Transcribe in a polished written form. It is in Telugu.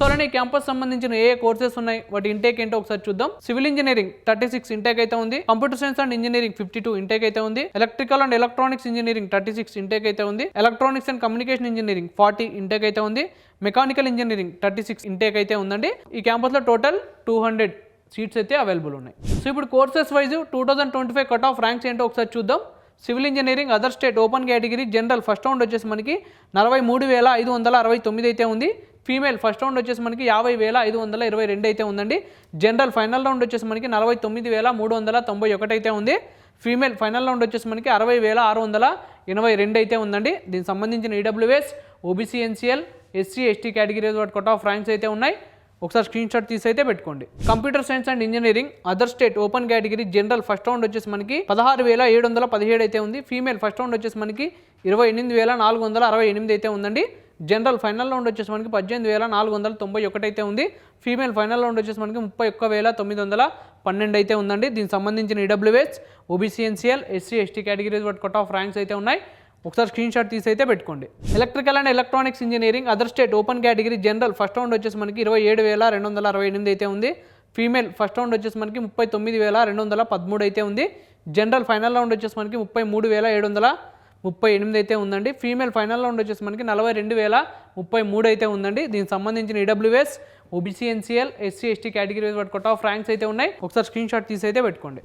సో అలానే క్యాంపస్ సంబంధించిన ఏ కోర్సెస్ ఉన్నాయి, వాటి ఇంటేక్ ఏంటో ఒకసారి చూద్దాం. సివిల్ ఇంజనీరింగ్ 36 ఇంటేక్ అయితే ఉంది. Computer science and engineering 52 intake అయితే ఉంది. Electrical and electronics engineering 36 intake అయితే ఉంది. Electronics and communication engineering 40 intake అయితే ఉంది. మెకానికల్ ఇంజనీరింగ్ 36 ఇంటేక్ అయితే ఉందండి. ఈ క్యాంపస్ లో టోటల్ 200 సీట్స్ అయితే అవైలబుల్ ఉన్నాయి. సో ఇప్పుడు courses wise 2025 cut off ranks ఏంటో ఒకసారి చూద్దాం. Civil engineering other state open category general first round వచ్చేసి మనకి 43,569 అయితే ఉంది. ఫీమేల్ ఫస్ట్ రౌండ్ వచ్చేసి మనకి 50,522 అయితే ఉందండి. జనరల్ ఫైనల్ రౌండ్ వచ్చేసి మనకి 49,391 అయితే ఉంది. ఫీమేల్ ఫైనల్ రౌండ్ వచ్చేసి మనకి 60,682 అయితే ఉందండి. దీనికి సంబంధించిన EWS, OBC, NCL, SC, ST categories వాటి కట్ ఆఫ్ ర్యాంక్స్ అయితే ఉన్నాయి. ఒకసారి స్క్రీన్ షాట్ తీసి అయితే పెట్టుకోండి. Computer science and engineering other state open category general first round వచ్చేసి మనకి 16,717 అయితే ఉంది. ఫీమేల్ ఫస్ట్ రౌండ్ వచ్చేసి మనకి 28,468 అయితే ఉందండి. జనరల్ ఫైనల్ రౌండ్ వచ్చేసి మనకి 18,491 అయితే ఉంది. ఫీమేల్ ఫైనల్ రౌండ్ వచ్చేసి మనకి 31,912 అయితే ఉందండి. దీనికి సంబంధించిన EWS, OBC, NCL, SC, ST categories వాటి కట్ ఆఫ్ ర్యాంక్స్ అయితే ఉన్నాయి. ఒకసారి స్క్రీన్ షాట్ తీసి అయితే పెట్టుకోండి. Electrical and electronics engineering other state open category general first round వచ్చేసి మనకి 27,268 అయితే ఉంది. ఫీమేల్ ఫస్ట్ రౌండ్ వచ్చేసి మనకి 39,213 అయితే ఉంది. జనరల్ ఫైనల్ రౌండ్ వచ్చేసి మనకి 33,738 అయితే ఉందండి. ఫీమేల్ ఫైనల్ రౌండ్ వచ్చేసి మనకి 42,033 అయితే ఉందండి. దీనికి సంబంధించిన EWS, OBC, NCL, SC, ST categories వాటి కట్ ఆఫ్ ర్యాంక్స్ అయితే ఉన్నాయి. ఒకసారి స్క్రీన్ షాట్ తీసి అయితే పెట్టుకోండి.